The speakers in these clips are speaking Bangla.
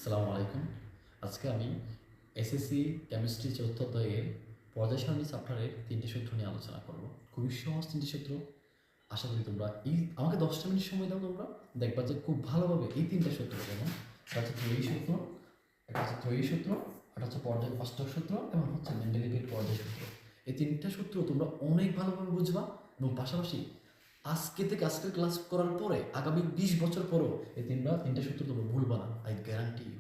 আসসালামু আলাইকুম। আজকে আমি এসএসসি কেমিস্ট্রি চতুর্থ অধ্যায়ের পর্যায় সারণী চ্যাপ্টারের ৩টি সূত্র নিয়ে আলোচনা করব। খুবই সহজ ৩টি সূত্র। আশা করি তোমরা আমাকে ১০টা মিনিট সময় দাও, তোমরা দেখবা যে খুব ভালোভাবে এই ৩টা সূত্র, যেমন একটা হচ্ছে ত্রয়ী সূত্র, একটা হচ্ছে ত্রয়ী সূত্র, একটা হচ্ছে পর্যায় অষ্টক সূত্র এবং হচ্ছে মেন্ডেলিভের পর্যায় সূত্র। এই ৩টা সূত্র তোমরা অনেক ভালোভাবে বুঝবা এবং পাশাপাশি আজকের ক্লাস করার পরে আগামী ২০ বছর পরও এই ৩টা সূত্র তোমরা ভুলবা না, আই গ্যারান্টি ইউ।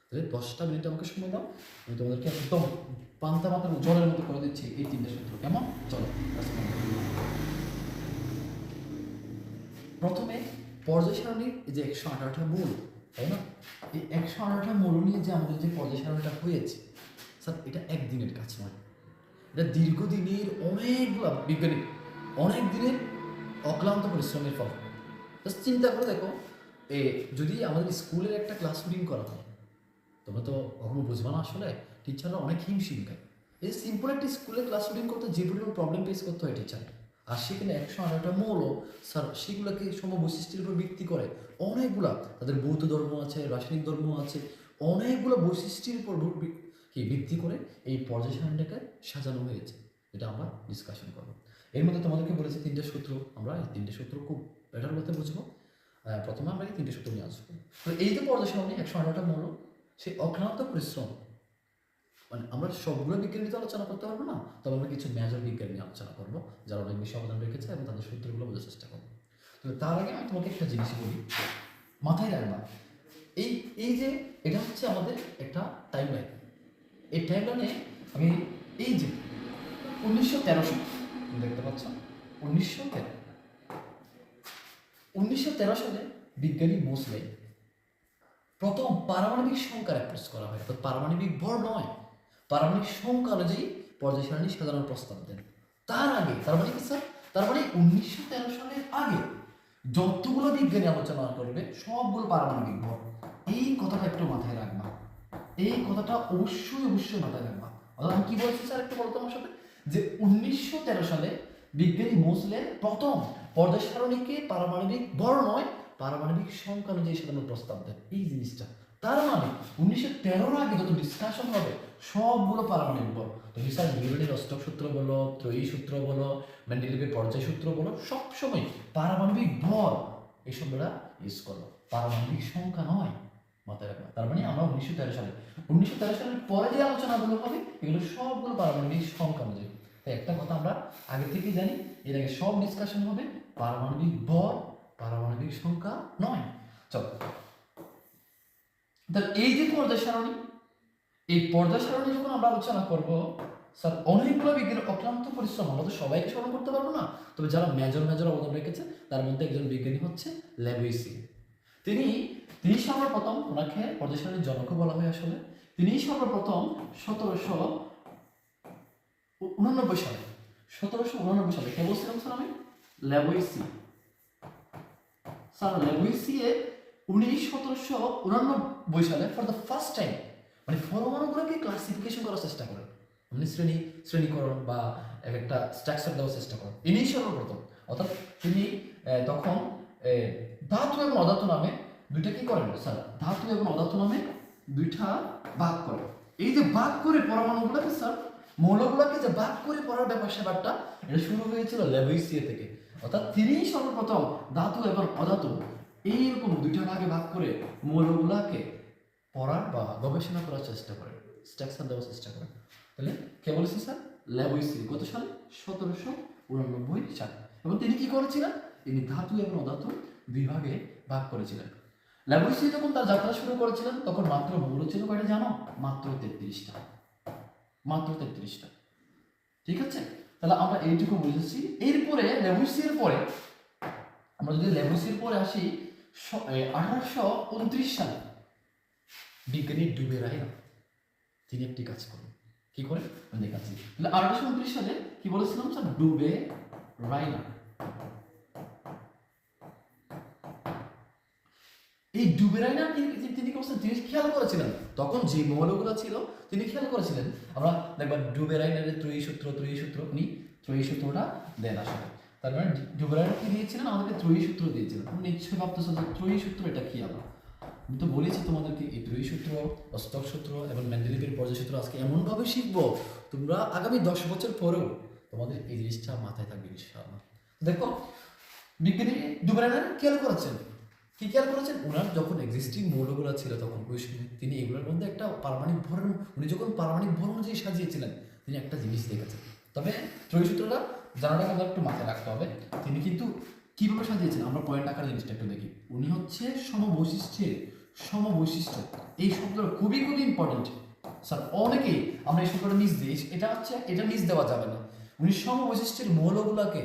তাহলে ১০টা মিনিট আমাকে সময় দাও, আমি তোমাদেরকে একদম পান্তা মাথার জলের মতো করে দিচ্ছি এই ৩টা সূত্র। কেমন? চলো। প্রথমে পর্যায় সারণীর যে ১১৮টা মূল, তাই না? এই ১১৮টা মূল নিয়ে যে আমাদের যে পর্যায় সারণীটা হয়েছে, স্যার এটা একদিনের কাজ নয়, এটা দীর্ঘদিনের অনেকগুলো বিজ্ঞানী অনেক দিনের অক্লান্ত পরিশ্রমের ফল। জাস্ট চিন্তা করে দেখো, যদি আমাদের স্কুলের একটা ক্লাস রুটিন করা হয়, তোমরা তো কখনো বুঝবা না, আসলে টিচাররা অনেক হিমশিম খায়। এই সিম্পল একটা স্কুলের ক্লাস রুটিন করতে যে পরিমাণ প্রবলেম ফেস করতে হয় টিচার, আর সেখানে ১১৮টা মৌল, স্যার সেগুলোকে সমবৈশিষ্ট্যের উপর ভিত্তি করে অনেকগুলা, তাদের বৌদ্ধ ধর্ম আছে, রাসায়নিক ধর্ম আছে, অনেকগুলো বৈশিষ্ট্যের উপর ভিত্তি করে এই পর্যায় সারণীটাকে সাজানো হয়েছে। এটা আমরা ডিসকাশন করবো। এর মধ্যে তোমাদেরকে বলেছি ৩টা সূত্র, আমরা এই ৩টে সূত্র খুব বেটার করতে বুঝবো। প্রথমে আমরা এই ৩টে সূত্র নিয়ে আসবো। তো এই যে পর্যায় সারণী ১১৮টা মৌল, সেই অক্লান্ত পরিশ্রম, মানে আমরা সবগুলো বিজ্ঞান নিয়ে আলোচনা করতে পারবো না, তবে আমরা কিছু মেজর বিজ্ঞান নিয়ে আলোচনা করবো যারা অনেক বেশি অবদান রেখেছে এবং তাদের সূত্রগুলো বোঝার চেষ্টা করবো। তো তার আগে আমি তোমাকে একটা জিনিস বলি, মাথায় রাখবা, এই এই যে এটা হচ্ছে আমাদের একটা টাইম লাইন। এই টাইম লাইনে আমি এই যে ১৯১৩ সাল দেখতে পাচ্ছ, ১৯১৩ সালে বিজ্ঞানী মোসলে প্রথম পারমাণবিক সংখ্যার অ্যাপ্রোচ করা হয়, অর্থাৎ পারমাণবিক ভর নয়, পারমাণবিক সংখ্যা অনুযায়ী পর্যায় সারণী সাজানোর প্রস্তাব দেন। তার আগে, তার মানে কি স্যার, তার মানে ১৯১৩ সালের আগে যতগুলো বিজ্ঞানী আলোচনা করবে সবগুলো পারমাণবিক ভর। এই কথাটা একটু মাথায় রাখবা, এই কথাটা অবশ্যই মাথায় রাখবা। অর্থাৎ আমি কি বলছি স্যার, একটু বলতো আমার সাথে, যে ১৯১৩ সালে বিজ্ঞানী মোসলে প্রথম পর্যায় সারণীকে পারমাণবিক ভর নয়, পারমাণবিক সংখ্যা অনুযায়ী সাজানোর প্রস্তাব দেন। এই জিনিসটা তার মানে ১৯১৩ আগে যত ডিসকাশন হবে সবগুলো পারমাণবিক ভর। তুমি স্যার নিউটনের অষ্টক সূত্র বলো, ত্রয়ী সূত্র বলো, মেন্ডেলিভের পর্যায় সূত্র বলো, সবসময় পারমাণবিক ভর এই শব্দটা ইউজ করো, পারমাণবিক সংখ্যা নয়, মাথায় রাখবা। তার মানে আমরা ১৯১৩ সালের পরে যে আলোচনাগুলো হবে এগুলো সবগুলো পারমাণবিক সংখ্যা অনুযায়ী। তাই একটা কথা আমরা আগে থেকেই জানি, এর আগে সব ডিসকাশন হবে পারমাণবিক ভর, পারমাণবিক সংখ্যা নয়। চলো, তাহলে এই যে পর্যায় সারণী, এই পর্যায় সারণী যখন আমরা আলোচনা করব, স্যার অনেকগুলো বিজ্ঞানীর অক্লান্ত পরিশ্রম, আমরা তো সবাইকে স্মরণ করতে পারবো না, তবে যারা মেজর অবদান রেখেছে তার মধ্যে একজন বিজ্ঞানী হচ্ছে ল্যাভুইসিয়ে। তিনি সর্বপ্রথম, ওনাকে পর্যায় সারণীর জনকও বলা হয় আসলে, তিনি সর্বপ্রথম ১৭৯৯ সালে কে বলছিলাম স্যার আমি? ল্যাভুইসিয়ে। স্যার ল্যাভুইসিয়ে ১৭৯৯ সালে ফর দ্য ফার্স্ট টাইম মানে পরমাণুগুলোকে ক্লাসিফিকেশন করার চেষ্টা করেন, মানে শ্রেণীকরণ বা একটা স্ট্রাকচার দেওয়ার চেষ্টা করেন ইনি সর্বপ্রথম। অর্থাৎ তিনি তখন ধাতু এবং অধাতু নামে দুইটা কি করেন স্যার, ধাতু এবং অধাতু নামে দুইটা ভাগ করেন। এই যে ভাগ করে পরমাণুগুলোকে স্যার, মৌলগুলোকে যে ভাগ করে পড়ার ব্যাপারটা এটা শুরু হয়েছিল ল্যাভুইসিয়ে থেকে। অর্থাৎ তিনিই সর্বপ্রথম ধাতু এবং অধাতু এইরকম দুইটা ভাগে ভাগ করে মৌলগুলোকে পড়ার বা গবেষণা করার চেষ্টা করেন, স্ট্রাকচার দেওয়ার চেষ্টা করেন। তাহলে কে বলেছে স্যার? ল্যাভুইসিয়ে। কত সালে? ১৭৮৯ সালে। এবং তিনি কি করেছিলেন? তিনি ধাতু এবং অধাতু দুই ভাগে ভাগ করেছিলেন। ল্যাভুইসিয়ে যখন তার যাত্রা শুরু করেছিলেন তখন মাত্র মৌল ছিল কয়টা জানো? মাত্র ৩৩টা, মাত্র ৩৩টা। ঠিক আছে, তাহলে আমরা এইটুকু বুঝেছি। এরপরে ল্যাভুইসিয়ের পরে আমরা যদি ল্যাভুইসিয়ের পরে আসি, ১৮২৯ সালে বিজ্ঞানী ডুবেরাইনা তিনি একটি কাজ করেন। কি করে আমি দেখাচ্ছি। তাহলে ১৮২৯ সালে কি বলেছিলাম স্যার? ডুবেরাইনা। এই ডুবেরাইনা তিনি করছেন, তিনি খেয়াল করেছিলেন তখন যে মৌলগুলো ছিল তিনি খেয়াল করেছিলেন। আমরা দেখবা ডুবেরাইনার ত্রয়ী সূত্র উনি ত্রয়ী সূত্রটা দেন আসলে। তার মানে ডুবেরাইনা কি দিয়েছিলেন? আমাদেরকে ত্রয়ী সূত্র দিয়েছিলেন। তুমি নিশ্চয়ই ভাবতেছো যে ত্রয়ী সূত্র এটা কি? আমি তো বলেছি তোমাদেরকে এই ত্রয়ী সূত্র, অষ্টক সূত্র এবং মেন্ডেলিভের পর্যায় সূত্র আজকে এমনভাবে শিখবো তোমরা আগামী 10 বছর পরেও তোমাদের এই জিনিসটা মাথায় থাকবে ইনশাআল্লাহ। দেখো বিজ্ঞানী ডুবেরানের খেয়াল করেছেন, কি খেয়াল করেছেন, ওনার যখন এক্সিস্টিং মৌলগুলো ছিল তখন ওই সময় তিনি এগুলোর মধ্যে একটা পারমাণবিক ভর, উনি যখন পারমাণবিক ভর অনুযায়ী সাজিয়েছিলেন তিনি একটা জিনিস দেখেছেন। তবে ত্রয়ী সূত্রটা জানাটা আমাদের একটু মাথায় রাখতে হবে। তিনি কিন্তু কিভাবে সাজিয়েছেন আমরা পয়েন্ট আকারে জিনিসটা একটু দেখি। উনি হচ্ছে সমবৈশিষ্ট্য এই শব্দটা খুবই খুবই ইম্পর্টেন্ট স্যার, অনেকেই আমরা এই শব্দটা মিস দিই, এটা মিস দেওয়া যাবে না। উনি সমবৈশিষ্ট্যের মৌলগুলোকে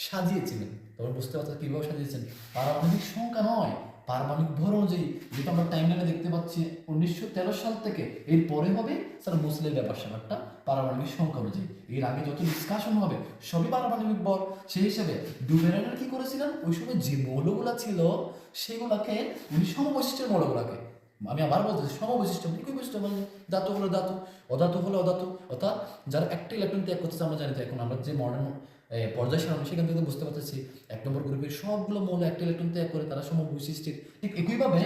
সাজিয়েছিলেন, তবে বুঝতে পারছেন কিভাবে সাজিয়েছেন, পারমাণবিক সংখ্যা নয় পারমাণবিক ভর অনুযায়ী, যেটা আমরা টাইমলাইনে দেখতে পাচ্ছি 1913 সাল থেকে এর পরে হবে স্যার মুসলিম ব্যাপার স্যাপারটা পারমাণবিক সংখ্যা অনুযায়ী, এর আগে যত ডিসকাশন হবে সবই পারমাণবিক ভর। সেই হিসাবে ডুবেরানের কি করেছিলেন, ওই সময় যে মৌলগুলা ছিল সেগুলাকে উনি সমবৈশিষ্ট্যের মৌলগুলাকে, আমি আবার বলতেছি সমবৈশিষ্ট্য মানে কি বৈশিষ্ট্য মানে ধাতু হলো ধাতু, অধাতু হলো অধাতু, অর্থাৎ যারা একটা ইলেকট্রন ত্যাগ করতেছে আমরা জানি তো, এখন আমরা যে মডার্ন পর্যায় সারণী সেখান থেকে বুঝতে পারতেছি 1 নম্বর গ্রুপের সবগুলো মৌল একটা ইলেকট্রন ত্যাগ করে তারা সমবৈশিষ্ট্যের, ঠিক একইভাবে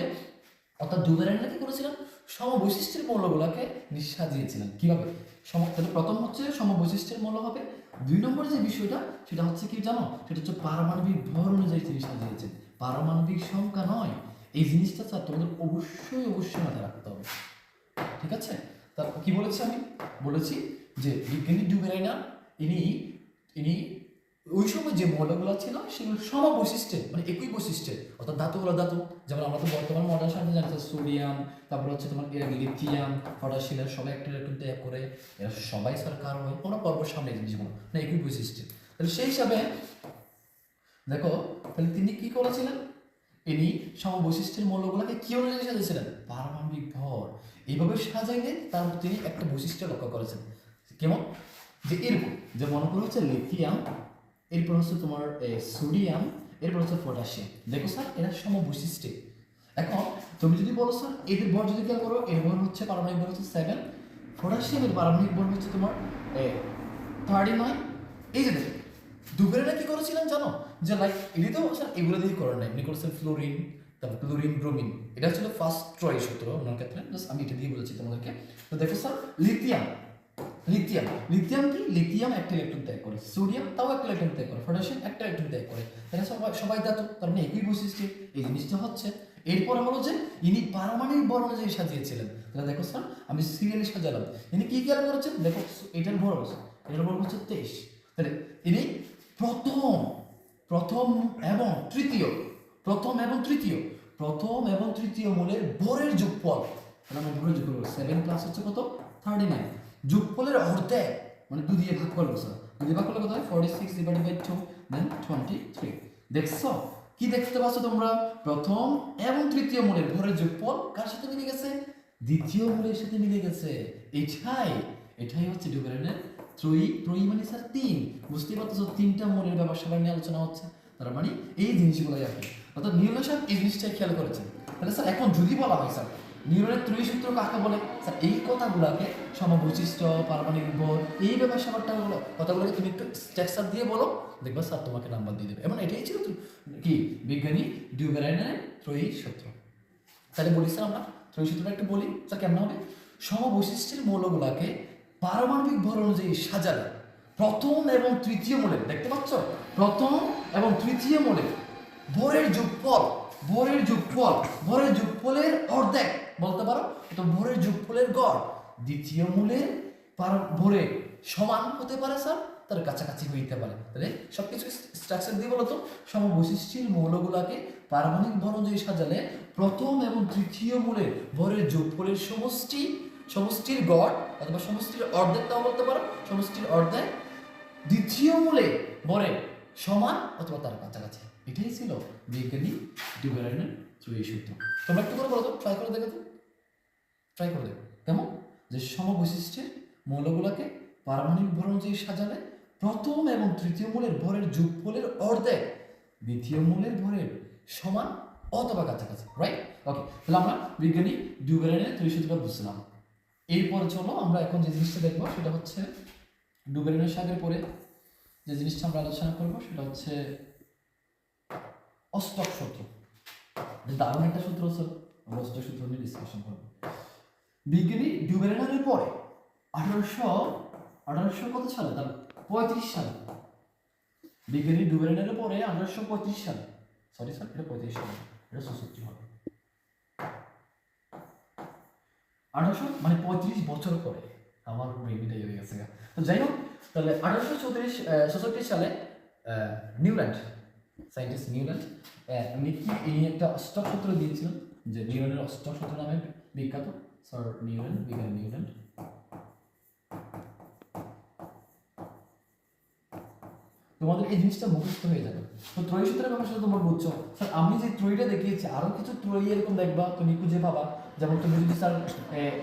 অর্থাৎ ডুবেরানরা কি করেছিলেন সমবৈশিষ্ট্যের মৌলগুলোকে সাজিয়েছিলেন কিভাবে, তাহলে প্রথম হচ্ছে সমবৈশিষ্ট্যের মৌল হবে, 2 নম্বর যে বিষয়টা সেটা হচ্ছে কি জানো, সেটা হচ্ছে পারমাণবিক ভর অনুযায়ী তিনি সাজিয়েছেন, পারমাণবিক সংখ্যা নয়। এই জিনিসটা স্যার তোমাদের অবশ্যই মাথায় রাখতে হবে, ঠিক আছে। তারপর কি বলেছি, আমি বলেছি যে বিজ্ঞানী ডুবেরাইনার ইনি ওই সময় যে মৌলগুলো ছিল সেগুলো সমবৈশিষ্ট্যে মানে একই বৈশিষ্ট্যে, অর্থাৎ ধাতু হলো ধাতু, যেমন আমরা তো বর্তমান মডার্ন সাথে জানি সোডিয়াম, তারপর হচ্ছে তোমার লিথিয়াম, পটাশিয়াম, সবাই একটা ইলেকট্রন ত্যাগ করে, এরা সবাই সরকার হয় কোনো পর্বর সামনে জিনিসগুলো না একই বৈশিষ্ট্যে। তাহলে সেই হিসাবে দেখো, তাহলে তিনি কি করেছিলেন, ইনি সমবৈশিষ্ট্যের মৌলগুলোকে কি অনুযায়ী সাজিয়েছিলেন, পারমাণবিক ভর এইভাবে সাজাইলে তার তিনি একটা বৈশিষ্ট্য লক্ষ্য করেছেন, কেমন যে এরকম, যে মনে করো হচ্ছে লিথিয়াম, এরপর হচ্ছে তোমার সোডিয়াম, এরপর হচ্ছে পটাশিয়াম, দেখো স্যার এরা সমবৈশিষ্ট্যে। এখন তুমি যদি বলো স্যার এদের ভর যদি খেয়াল করো, এর ভর হচ্ছে পারমাণবিক ভর হচ্ছে 7, পটাশিয়ামের পারমাণবিক ভর হচ্ছে তোমার 39। এই যে দেখো ডুবেরানা কি করেছিলেন জানো, যে লাইক এটি তো স্যার এগুলো দিয়ে করেন না, এমনি করেছেন ফ্লোরিন, তারপর ক্লোরিন, ব্রোমিন, এটা ছিল ফার্স্ট ট্রয় সূত্র ওনার ক্ষেত্রে, জাস্ট আমি এটা দিয়ে বলেছি তোমাদেরকে। তো দেখো স্যার লিথিয়াম কি, লিথিয়াম একটা ইলেকট্রন ত্যাগ করে, সোডিয়াম তাও একটা ইলেকট্রন ত্যাগ করে, পটাশিয়াম একটা ইলেকট্রন ত্যাগ করে, এরা সবাই ধাতু, তার মানে একই বৈশিষ্ট্য এই জিনিসটা হচ্ছে। এরপরে হলো যে ইনি পারমাণবিক ভর অনুযায়ী সাজিয়েছিলেন, তাহলে দেখো স্যার আমি সিরিয়ালি সাজালাম, ইনি কি খেয়াল করেছেন, দেখো এটার ভর হচ্ছে 23, তাহলে ইনি প্রথম এবং তৃতীয় মূলের ভরের যোগফল, মানে ভরের যোগফল 7 প্লাস হচ্ছে কত 39, যোগফলের অর্ধেক মানে 2 দিয়ে ভাগ করবো স্যার, 2 দিয়ে ভাগ করলে কত হয় 46 ডিভাইডেড বাই 2 দেন 23। দেখছো কি দেখতে পাচ্ছ তোমরা, প্রথম এবং তৃতীয় মূলের ভরের যোগফল কার সাথে মিলে গেছে, দ্বিতীয় মূলের সাথে মিলে গেছে। এটাই হচ্ছে ডুবেরানের ত্রয়ী মানে স্যার 3, বুঝতেই পারতেছো 3টা মূলের ব্যাপার সবাই নিয়ে আলোচনা হচ্ছে, তার মানে এই জিনিসগুলোই আর কি, অর্থাৎ নিউটন স্যার এই জিনিসটাই খেয়াল করেছেন। তাহলে স্যার এখন যদি বলা হয় স্যার নিউটনের ত্রয়ী সূত্র কাকে বলে, স্যার এই কথাগুলোকে সমবৈশিষ্ট্য, পারমাণবিক ভর, এই ব্যাপার স্যাপারটা কথাগুলোকে তুমি একটু স্ট্রাকচার দিয়ে বলো, দেখবা স্যার তোমাকে নাম্বার দিয়ে দেবে। এমন এটাই ছিল কি বিজ্ঞানী ডুবেরানের ত্রয়ী সূত্র। তাহলে বলি স্যার আমরা ত্রয়ী সূত্রটা একটু বলি স্যার কেমন হবে, সমবৈশিষ্ট্যের মৌলগুলোকে পারমাণবিক ভর অনুযায়ী সাজালে প্রথম এবং তৃতীয় মৌলের, দেখতে পাচ্ছ প্রথম এবং তৃতীয় মৌলের ভরের যোগফলের অর্ধেক বলতে পারো, তো ভরের যোগফলের গড় দ্বিতীয় মূলের ভরে সমান হতে পারে স্যার, তার কাছাকাছি হইতে পারে। তাহলে সবকিছু স্ট্রাকচার দিয়ে বলতো সমবৈশিষ্ট্যের মৌলগুলোকে পারমাণবিক ভর অনুযায়ী সাজালে প্রথম এবং তৃতীয় মূলের ভরের যোগফলের সমষ্টির গড় অথবা সমষ্টির অর্ধেক তাও বলতে পারো, সমষ্টির অর্ধেক দ্বিতীয় মূলে ভরের সমান অথবা তার কাছাকাছি। এটাই ছিল বিজ্ঞানী ডুবেরানের ত্রয়ী সূত্র। তোমরা একটু করে বলো তো, ট্রাই করে দেখো কেমন, যে সমবৈশিষ্ট্যের মৌলগুলোকে পারমাণবিক ভর অনুযায়ী সাজালে প্রথম এবং তৃতীয় মূলের ভরের যোগফলের অর্ধেক দ্বিতীয় মূলের ভরের সমান অথবা কাছাকাছি, রাইট? ওকে, তাহলে আমরা বিজ্ঞানী ডুবেরানের ত্রয়ী সূত্রটা বুঝলাম। এরপর চলো আমরা এখন যে জিনিসটা দেখবো সেটা হচ্ছে ডুবেরানের সাগের পরে যে জিনিসটা আমরা আলোচনা করবো সেটা হচ্ছে অষ্টক সূত্র। দারুণ একটা সূত্র স্যার, আমরা অষ্টক সূত্র নিয়ে ডিসকাশন করবো। বিজ্ঞানী ডুবেরেনারের পরে 1800 কত সালে, তার 35 সালে, বিজ্ঞানী ডুবেরেনারের পরে 1835 সালে, সরি স্যার এটা 35 সালে, এটা 66 হবে, 1800 মানে 35 বছর পরে, আমার ব্রেইনটা হয়ে গেছে। তো যাই হোক, তাহলে 1866 সালে নিউল্যান্ড সায়েন্টিস্ট নিউল্যান্ড উনি কি এই একটা অষ্টক সূত্র দিয়েছিলেন, যে নিউটনের অষ্টক সূত্র নামে বিখ্যাত স্যার নিউল্যান্ড, বিজ্ঞানী নিউল্যান্ড। তোমাদের এই জিনিসটা মুখস্থ হয়ে যাবে। তো ত্রয়ী সূত্রের ব্যাপারটা তোমরা বুঝছো। স্যার আমি যে ত্রয়ীটা দেখিয়েছি আরো কিছু ত্রয়ী এরকম দেখবা তুমি খুঁজে পাবা, যেমন তুমি যদি স্যার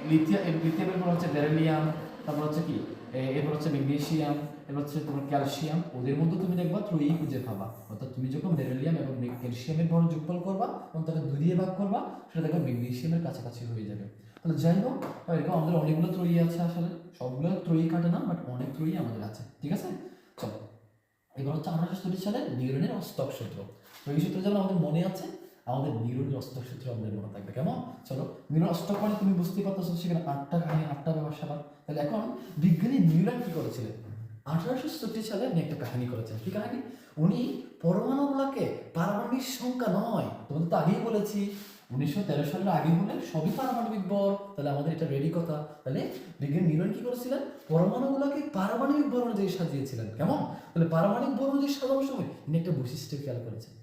লিথিয়ামের পর হচ্ছে বেরিলিয়াম, তারপর হচ্ছে কি এরপর হচ্ছে ম্যাগনেসিয়াম, এরপর হচ্ছে তোমার ক্যালসিয়াম, ওদের মধ্যে তুমি দেখবা ত্রয়ী খুঁজে পাবা। অর্থাৎ তুমি যখন বেরিলিয়াম এবং ক্যালসিয়ামের বড় যোগফল করবা এবং তাকে 2 দিয়ে ভাগ করবা, সেটা দেখবা ম্যাগনেসিয়ামের কাছাকাছি হয়ে যাবে। তাহলে যাই হোক, এরকম আমাদের অনেকগুলো ত্রয়ী আছে, আসলে সবগুলো ত্রয়ী কাটে না, বাট অনেক ত্রয়ী আমাদের আছে। ঠিক আছে, চলো এবার হচ্ছে 1840 সালে নিউটনের অষ্টক সূত্র। তো এই সূত্র যেমন আমাদের মনে আছে, আমাদের নিউটনের অষ্টক সূত্র আমাদের মনে থাকবে। কেমন? চলো, নিউটন অষ্টক মানে তুমি বুঝতেই পারতেছো, সেখানে 8টা কাহিনী, 8টা ব্যবসা। তাহলে এখন বিজ্ঞানী নিউটন কি করেছিলেন? 1860 সালে উনি একটা কাহিনী করেছেন। কি কাহিনী? উনি পরমাণুগুলোকে পারমাণবিক সংখ্যা নয়, তোমাদের তো আগেই বলেছি 1913 সালের আগে হলে সবই পারমাণবিক বল। তাহলে আমাদের এটা রেডি কথা। তাহলে বিজ্ঞানী নিউটন কি করেছিলেন? পরমাণুগুলোকে পারমাণবিক বল অনুযায়ী সাজিয়েছিলেন। কেমন? তাহলে পারমাণবিক বল অনুযায়ী সাজানোর সময় ইনি একটা বৈশিষ্ট্য খেয়াল করেছেন।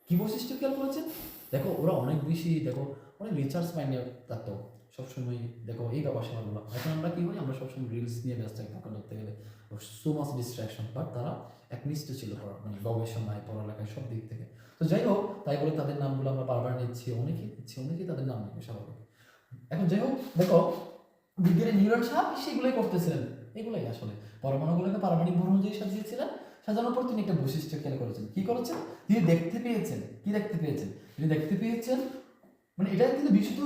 কি বৈশিষ্ট্য খেয়াল করেছেন? দেখো ওরা অনেক বেশি, দেখো অনেক রিচার্জ মাইন্ডে থাকতো সবসময়। দেখো এই ব্যাপার স্যাপারগুলো, এখন আমরা কি করি, আমরা সবসময় রিলস নিয়ে ব্যস্ত থাকি ধরতে গেলে, সো মাচ ডিস্ট্রাকশন। বাট তারা একনিষ্ঠ ছিল মানে গবেষণায়, পড়ালেখায়, সব দিক থেকে। তো যাই হোক, তাই বলে তাদের নামগুলো আমরা বারবার নিচ্ছি, অনেকেই তাদের নাম নিবে স্বাভাবিক। এখন যাই হোক, দেখো বিজ্ঞানী নিউটন সাহেব সেগুলোই করতেছিলেন, এগুলোই আসলে পরমাণুগুলোকে পারমাণবিক ভর অনুযায়ী সাজিয়েছিলেন। সাজানোর পর তিনি একটা বৈশিষ্ট্য খেয়াল করেছেন। কি করেছেন? তিনি দেখতে পেয়েছেন, কি দেখতে পেয়েছেন? তিনি দেখতে পেয়েছেন, মানে এটা কিন্তু বিশুদ্ধ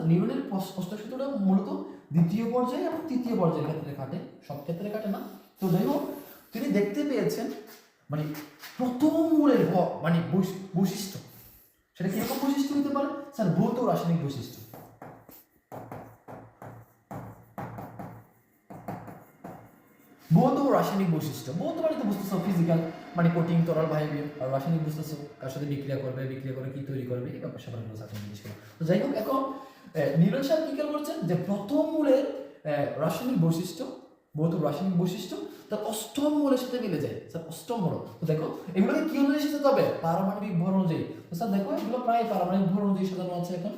নিউটনের অষ্টক সূত্রটা মূলত দ্বিতীয় পর্যায়ে এবং তৃতীয় পর্যায়ের ক্ষেত্রে কাটে, সব ক্ষেত্রে কাটে না। তো যাই হোক, তিনি দেখতে পেয়েছেন মানে প্রথম মূলের মানে বৈশিষ্ট্য, সেটা কিরকম বৈশিষ্ট্য হতে পারে? স্যার ভৌত রাসায়নিক বৈশিষ্ট্য। ভৌত রাসায়নিক বৈশিষ্ট্য, ভৌত মানে তো বুঝতেছো ফিজিক্যাল, মানে কোটিং, তরল, বায়বীয়। আর রাসায়নিক বুঝতেছো কার সাথে বিক্রিয়া করবে, বিক্রিয়া করে কি তৈরি করবে, এই ব্যাপার স্যাপারগুলো রাসায়নিক জিনিসগুলো। তো যাই হোক, এখন নিউটন সাহেব কি করছেন, যে প্রথম মূলের রাসায়নিক বৈশিষ্ট্য, ভৌত রাসায়নিক বৈশিষ্ট্য তার অষ্টম মূলের সাথে মিলে যায়। স্যার অষ্টম মূল, তো দেখো এগুলোকে কি অনুযায়ী সাজাতে হবে? পারমাণবিক ভর অনুযায়ী। তো স্যার দেখো এগুলো প্রায় পারমাণবিক ভর অনুযায়ী সাজানো আছে। এখন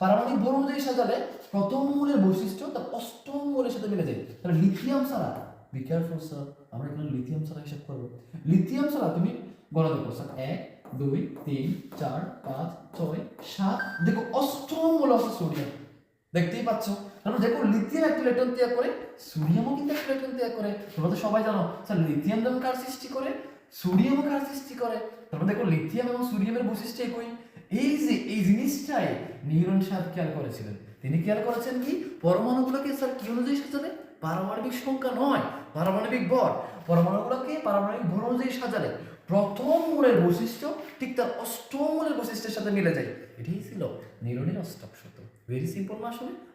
পারমাণবিক ভর অনুযায়ী সাজালে প্রথম মূলের বৈশিষ্ট্য তার অষ্টম মূলের সাথে মিলে যায়। তাহলে লিথিয়াম ছাড়া, বি কেয়ারফুল স্যার, আমরা এখানে লিথিয়াম ছাড়া হিসাব করবো। লিথিয়াম ছাড়া তুমি গণনা দেখো স্যার, 1 2 3 4 5 6 7, দেখো অষ্টম মূল আছে সোডিয়াম। দেখতেই পাচ্ছ, কারণ দেখো লিথিয়াম একটা ইলেকট্রন ত্যাগ করে, সোডিয়ামও কিন্তু একটা ইলেকট্রন ত্যাগ করে। তোমরা তো সবাই জানো স্যার লিথিয়াম যেমন কার সৃষ্টি করে, সোডিয়ামও কার সৃষ্টি করে। তারপর দেখো লিথিয়াম এবং সোডিয়ামের বৈশিষ্ট্য একই। এই জিনিসটাই নিউটন সাহেব খেয়াল করেছিলেন। তিনি খেয়াল করেছেন কি, পরমাণুগুলোকে স্যার কি অনুযায়ী সাজালে? পারমাণবিক সংখ্যা নয়, পারমাণবিক ভর। পরমাণুগুলোকে পারমাণবিক ভর অনুযায়ী সাজালে প্রথম মূলের বৈশিষ্ট্য ঠিক তার অষ্টম মূলের বৈশিষ্ট্যের সাথে মিলে যায়। এটাই ছিল নিউটনের অষ্টক সূত্র। ভেরি সিম্পল না?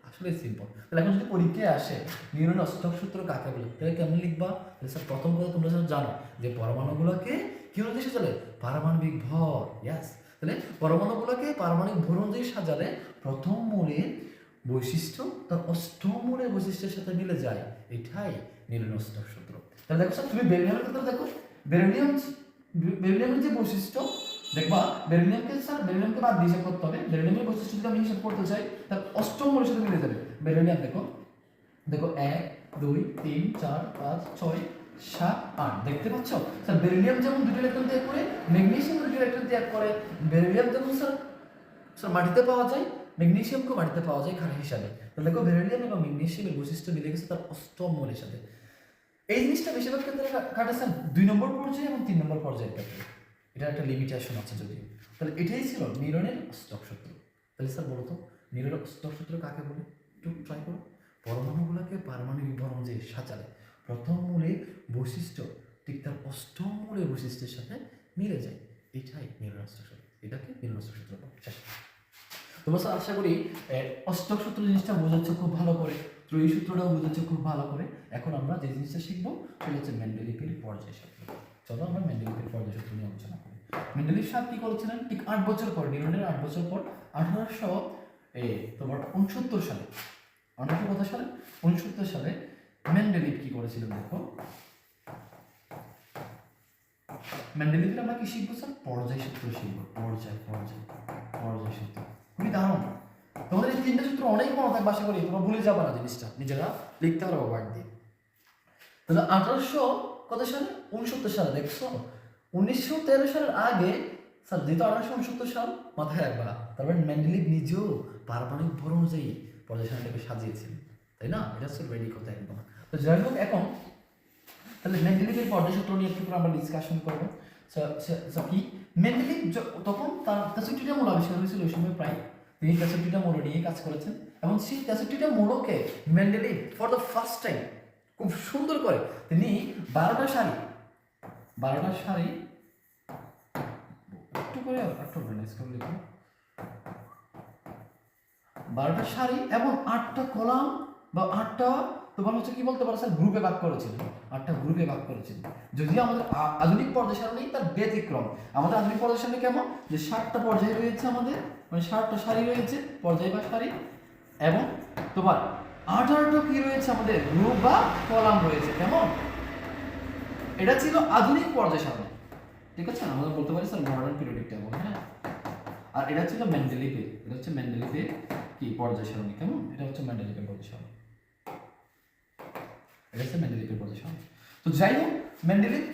আসলে সিম্পল। তাহলে এখন যদি পরীক্ষায় আসে নিউটনের অষ্টক সূত্র কাকে বলে, তাহলে কেমন লিখবা? স্যার প্রথম কথা তোমরা জানো যে পরমাণুগুলোকে কি অনুযায়ী সাজালে? পারমাণবিক ভর। ইয়াস, তাহলে পরমাণুগুলোকে পারমাণবিক ভর অনুযায়ী সাজালে প্রথম মূলের বৈশিষ্ট্য তার অষ্টম মূলের বৈশিষ্ট্যের সাথে মিলে যায়। এটাই নিউটনের অষ্টক সূত্র। তাহলে দেখো স্যার তুমি বেরিলিয়ামের ক্ষেত্রে দেখো, বেরিলিয়ামের যে বৈশিষ্ট্য দেখবা, বেরিলিয়ামকে বাদ দিয়ে হিসাব করতে হবে। বেরিলিয়ামের বৈশিষ্ট্য যদি আমি হিসাব করতে চাই, তার অষ্টম মূলের সাথে মিলে যাবে। বেরিলিয়াম দেখো 1 2 3 4 5 6 7 8, দেখতে পাচ্ছ? স্যার বেরিলিয়াম যেমন 2 ইলেকট্রন ত্যাগ করে, ম্যাগনেসিয়াম 2 ইলেকট্রন ত্যাগ করে। বেরিলিয়াম যেমন স্যার মাটিতে পাওয়া যায়, ম্যাগনেসিয়ামকে মাটিতে পাওয়া যায় ক্ষার হিসাবে। তাহলে দেখো বেরিলিয়াম এবং ম্যাগনেসিয়ামের বৈশিষ্ট্য মিলে গেছে তার অষ্টম মূলের সাথে। এই জিনিসটা বেশিরভাগ ক্ষেত্রে কাটে স্যার 2 নম্বর পর্যায়ে এবং 3 নম্বর পর্যায়ের ক্ষেত্রে। এটা একটা লিমিটেশন আছে যদিও। তাহলে এটাই ছিল নিউটনের অষ্টক সূত্র। তাহলে স্যার বলো তো নিউটনের অষ্টক সূত্র কাকে বলে? একটু ট্রাই করো। পরমাণুগুলোকে পারমাণবিক ভর অনুযায়ী সাজালে প্রথম মূলের বৈশিষ্ট্য ঠিক তার অষ্টম মূলের বৈশিষ্ট্যের সাথে মিলে যায়। এটাই নিউটনের অষ্টক সূত্র। এটাকে নিউটনের অষ্টক সূত্র বলে। তো তোমরা স্যার আশা করি অষ্টক সূত্র জিনিসটা বোঝাচ্ছে খুব ভালো করে, ত্রয়ী সূত্রটাও বোঝাচ্ছে খুব ভালো করে। এখন আমরা যে জিনিসটা শিখবো সেটা হচ্ছে মেন্ডেলিপির পর্যায় সূত্র। চলো আমরা মেন্ডেলিপির পর্যায় সূত্র নিয়ে আলোচনা করি। মেন্ডেলিপ সাহেব কি করেছিলেন ঠিক 8 বছর পর, নিউটনের 8 বছর পর 1869 সালে, 1869 সালে মেন্ডেলিপ কি করেছিলেন দেখো। মেন্ডেলিপের আমরা কি শিখবো স্যার? পর্যায় সূত্র শিখবো। পর্যায় সূত্র খুবই দারুণ। তোমাদের এই 3টে সূত্র অনেক মনে থাকবে আশা করি, তোমরা ভুলে যাবে না জিনিসটা, নিজেরা লিখতে পারবো ওয়ার্ড দিয়ে। তাহলে 1869 সালে দেখছো, 1913 সালের আগে স্যার যেহেতু 1869 সাল মাথায় রাখবা, তারপরে মেন্ডেলিপ নিজেও পারমাণবিক ভর অনুযায়ী পর্যায় সারণীটাকে সাজিয়েছিলেন, তাই না? এটা হচ্ছে রেডি কথা একদম। তো যাই হোক, এখন তাহলে মেন্ডেলিপের পর্যায় সূত্র নিয়ে একটু আমরা ডিসকাশন করবো। কি মেন্ডেলিপ তখন তার 63টা মূল আবিষ্কার হয়েছিল ওই সময় প্রায়, তিনি 63টা মৌল নিয়ে কাজ করেছেন এবং সেই 63টা মৌলকে মেন্ডেলিপ ফর দ্য ফার্স্ট টাইম খুব সুন্দর করে তিনি 12টা সারি একটু করে একটু অর্গানাইজ করে লিখুন, 12টা সারি এবং 8টা কলাম বা 8টা তোমার হচ্ছে কি বলতে পারো স্যার গ্রুপে ভাগ করেছিলেন, 8টা গ্রুপে ভাগ করেছিলেন। যদিও আমাদের আধুনিক পর্যায় সারণী তার ব্যতিক্রম। আমাদের আধুনিক পর্যায় সারণী কেমন, যে 7টা পর্যায় রয়েছে আমাদের, মানে 7টা সারি রয়েছে পর্যায় বা সারি, এবং তোমার 18টা কি রয়েছে আমাদের গ্রুপ বা কলাম রয়েছে, কেমন? এটা ছিল আধুনিক পর্যায় সারণী, ঠিক আছে? আমরা বলতে পারি স্যার মডার্ন পিরিয়ডিক টেবল, হ্যাঁ। আর এটা ছিল মেন্ডেলিপের, এটা হচ্ছে মেন্ডেলিপের কি পর্যায় সারণী, কেমন? এটা হচ্ছে মেন্ডেলিপের পর্যায় সারণী, এটা হচ্ছে মেন্ডেলিপের পর্যায় সারণী। তো যাই হোক, মেন্ডেলিপ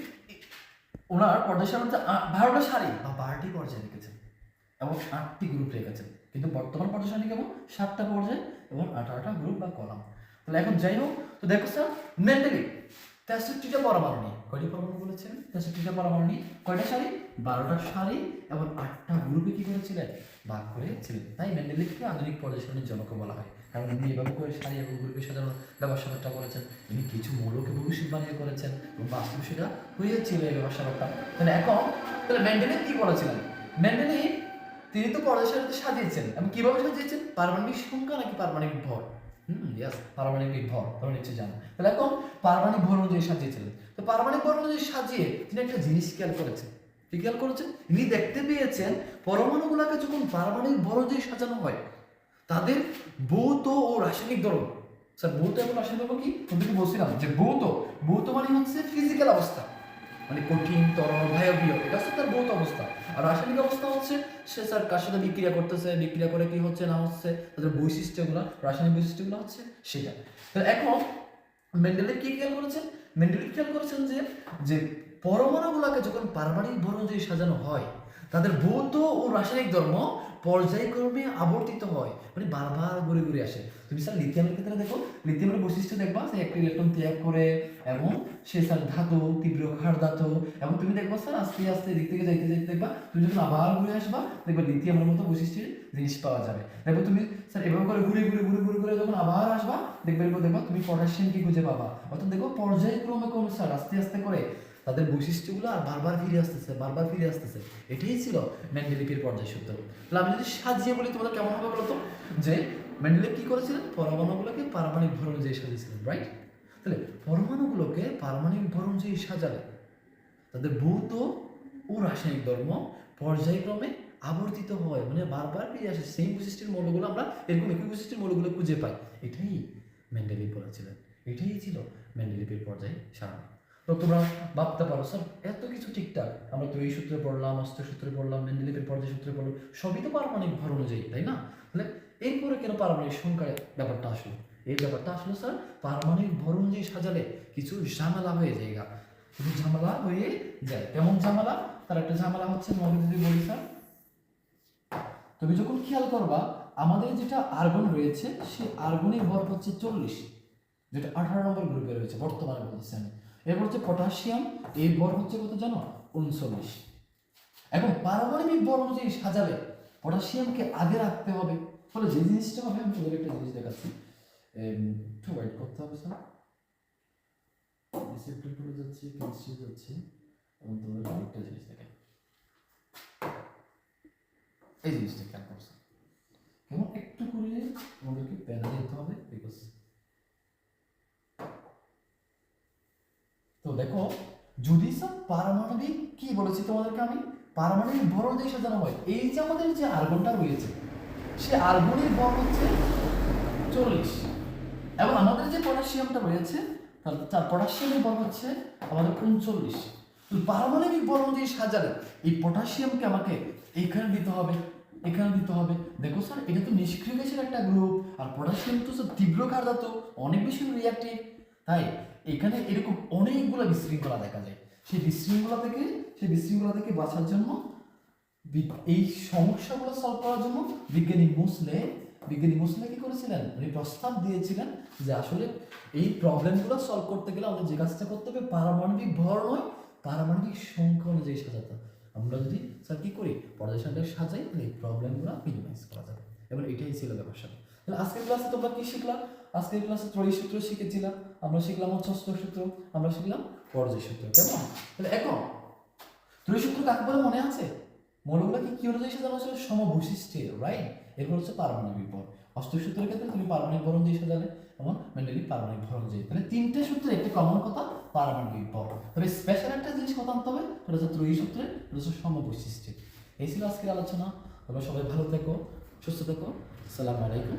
ওনার পর্যায় সারণীতে 12টা সারি বা 12টি পর্যায় রেখেছেন এবং 8টি গ্রুপ রেখেছেন, কিন্তু বর্তমান পর্যায় সারণী কেমন 7টা পর্যায় এবং 18টা গ্রুপ বা কলাম। তাহলে এখন যাই হোক, তো দেখো স্যার মেন্ডেলিপ 63টা পরমাণু নিয়ে, কয়টি পরমাণু বলেছিলেন? 63টা পরমাণু নিয়ে কয়টা সারি? 12টা সারি এবং 8টা গ্রুপে কি করেছিলেন? ভাগ করেছিলেন। তাই মেন্ডেলিপকে আধুনিক পর্যায় সারণীর জনক বলা হয়, কারণ তিনি এভাবে করে সারি এবং গ্রুপে সাজানোর ব্যবস্থাটা করেছেন। তিনি কিছু মৌলকে ভবিষ্যৎবাণী করেছেন এবং বাস্তব সেটা হয়েছিল এই ব্যবস্থাটা। তাহলে মেন্ডেলিপ কি বলেছিলেন? মেন্ডেলিপ তিনি তো পর্যায় সারণীতে সাজিয়েছেন এবং কিভাবে সাজিয়েছেন? পারমাণবিক সংখ্যা নাকি পারমাণবিক ভর? ইয়েস, পারমাণবিক ভর, তোমরা নিশ্চয়ই জানো। তাহলে এখন পারমাণবিক ভর অনুযায়ী সাজিয়েছিলেন। তো পারমাণবিক ভর অনুযায়ী সাজিয়ে তিনি একটা জিনিস খেয়াল করেছেন। কি খেয়াল করেছেন? ইনি দেখতে পেয়েছেন পরমাণুগুলোকে যখন পারমাণবিক ভর অনুযায়ী সাজানো হয়, তাদের ভৌত ও রাসায়নিক ধর্ম, স্যার ভৌত এবং রাসায়নিক ধর্ম কি? তোমাদেরকে বলছিলাম যে ভৌত মানে হচ্ছে ফিজিক্যাল অবস্থা, মানে কঠিন, তরল, বায়বীয়, এটা হচ্ছে তার ভৌত অবস্থা। আর রাসায়নিক অবস্থা হচ্ছে সে স্যার কার সাথে বিক্রিয়া করতেছে, বিক্রিয়া করে কি হচ্ছে না হচ্ছে, তাদের বৈশিষ্ট্যগুলো, রাসায়নিক বৈশিষ্ট্যগুলো হচ্ছে সেটা। তো এখন মেন্ডেলিপ কি খেয়াল করেছেন? মেন্ডেলিপ খেয়াল করেছেন যে পরমাণুগুলোকে যখন পারমাণবিক ভর অনুযায়ী সাজানো হয়, তাদের ভৌত ও রাসায়নিক ধর্ম পর্যায়ক্রমে আবর্তিত হয়, মানে বারবার ঘুরে ঘুরে আসে। তুমি স্যার লিথিয়ামের ক্ষেত্রে দেখো, লিথিয়ামের বৈশিষ্ট্য দেখবা সে একটা ইলেকট্রন ত্যাগ করে এবং সে স্যার ধাতু, তীব্র ক্ষার ধাতু, এবং তুমি দেখবা স্যার আস্তে আস্তে দিক থেকে যাইতে যাইতে দেখবা তুমি যখন আবার ঘুরে আসবা দেখবা লিথিয়ামের মতো বৈশিষ্ট্যের জিনিস পাওয়া যাবে। দেখো তুমি স্যার এভাবে করে ঘুরে ঘুরে ঘুরে ঘুরে ঘুরে যখন আবার আসবা দেখবা তুমি পটাশিয়াম কি খুঁজে পাবা। অর্থাৎ দেখো পর্যায়ক্রমে কোন স্যার আস্তে আস্তে করে তাদের বৈশিষ্ট্যগুলো আর বারবার ফিরে আসতেছে। এটাই ছিল মেন্ডেলিপের পর্যায় সূত্র। তাহলে আমি যদি সাজিয়ে বলি তোমাদের কেমন হবে বলতো, যে মেন্ডেলিপ কি করেছিলেন? পরমাণুগুলোকে পারমাণবিক ভর অনুযায়ী সাজিয়েছিলেন, রাইট? তাহলে পরমাণুগুলোকে পারমাণবিক ভর অনুযায়ী সাজালে তাদের ভৌত ও রাসায়নিক ধর্ম পর্যায়ক্রমে আবর্তিত হয়, মানে বারবার ফিরে আসে। সেই বৈশিষ্ট্যের মৌলগুলো আমরা এরকম একই বৈশিষ্ট্যের মৌলগুলো খুঁজে পাই। এটাই মেন্ডেলিপ বলেছিলেন, এটাই ছিল মেন্ডেলিপের পর্যায় সারণী। তো তোমরা ভাবতে পারো স্যার এত কিছু ঠিকঠাক, আমরা তো এই সূত্রে পড়লাম, অস্ত্র সূত্রে পড়লাম, মেন্ডেলিপের পর্যায় সূত্রে পড়লাম, সবই তো পারমাণবিক ভর অনুযায়ী, তাই না? তাহলে এরপরে কেন পারমাণবিক সংখ্যার ব্যাপারটা আসলো? এই ব্যাপারটা আসলো স্যার পারমাণবিক ভর অনুযায়ী সাজালে কিছু ঝামেলা হয়ে যায়, কিছু ঝামেলা হয়ে যায়। কেমন ঝামেলা? তার একটা ঝামেলা হচ্ছে, মনে যদি বলি স্যার, তুমি যখন খেয়াল করবা আমাদের যেটা আর্গন রয়েছে সেই আর্গনের ভর হচ্ছে 40, যেটা 18 নম্বর গ্রুপে রয়েছে বর্তমানে বলতেছি আমি। এরপর হচ্ছে পটাশিয়াম, এই ভর হচ্ছে কত জানো? 39। এখন পারমাণবিক ভর অনুযায়ী সাজালে পটাশিয়ামকে আগে রাখতে হবে। ফলে যে জিনিসটা হবে, আমি তোমাদের একটা জিনিস দেখাচ্ছি, একটু ওয়েট করতে হবে স্যার। ডিসিপ্লিন যাচ্ছে, কেমিস্ট্রি যাচ্ছে, এবং তোমাদের আরেকটা জিনিস দেখে এই জিনিসটা খেয়াল করছে। কেমন একটু করে আমাদেরকে প্যারা দিতে হবে, বিকজ তো দেখো যদি স্যার পারমাণবিক কি বলেছি তোমাদেরকে আমি, পারমাণবিক ভর দিয়ে সাজানো হয়, এই যে আমাদের যে আর্গনটা রয়েছে সে আর্গনের ভর হচ্ছে 40, এবং আমাদের যে পটাশিয়ামটা রয়েছে তার পটাশিয়ামের ভর হচ্ছে আমাদের 39। তো পারমাণবিক ভর দিয়ে সাজালে এই পটাশিয়ামকে আমাকে এইখানে দিতে হবে, এখানে দিতে হবে। দেখো স্যার এটা তো নিষ্ক্রিয় গ্যাসের একটা গ্রুপ, আর পটাশিয়াম তো স্যার তীব্র ক্ষার ধাতু, অনেক বেশি রিঅ্যাক্টিভ, তাই এখানে এরকম অনেকগুলো বিশৃঙ্খলা দেখা যায়। সেই বিশৃঙ্খলা থেকে বাঁচার জন্য এই সমস্যাগুলো সলভ করার জন্য বিজ্ঞানী মুসলে কি করেছিলেন, উনি প্রস্তাব দিয়েছিলেন যে আসলে এই প্রবলেমগুলো সলভ করতে গেলে আমাদের যে কাজটা করতে হবে পারমাণবিক ভর নয়, পারমাণবিক সংখ্যা অনুযায়ী সাজাতে হবে। আমরা যদি স্যার কি করি পর্যায়সারণটা সাজাই তাহলে এই প্রবলেমগুলো মিনিমাইজ করা যাবে, এবং এটাই ছিল ব্যাপারটা। তাহলে আজকের ক্লাসে তোমরা কি শিখলাম, আজকের ক্লাসে ত্রয়ী সূত্র শিখেছিলাম, আমরা শিখলাম হচ্ছে অষ্টক সূত্র, আমরা শিখলাম পর্যায় সূত্র, কেমন? তাহলে এখন ত্রয়ী সূত্র কাকে বলে মনে আছে? মৌলগুলোকে কি অনুযায়ী সাজানো হয়েছিল, সমবৈশিষ্ট্যের, রাইট? এরপর হচ্ছে পারমাণবিক ভর। অষ্টক সূত্রের ক্ষেত্রে তুমি পারমাণবিক ভর অনুযায়ী সাজালে, এবং মেন্ডেলি পারমাণবিক ভর অনুযায়ী। তাহলে তিনটে সূত্রে একটা কমন কথা পারমাণবিক ভর। তবে স্পেশাল একটা জিনিস কথা আনতে হবে, সেটা হচ্ছে ত্রয়ী সূত্রে, সেটা হচ্ছে সমবৈশিষ্ট্যের। এই ছিল আজকের আলোচনা। তোমরা সবাই ভালো থেকো, সুস্থ থেকো। আসসালামু আলাইকুম।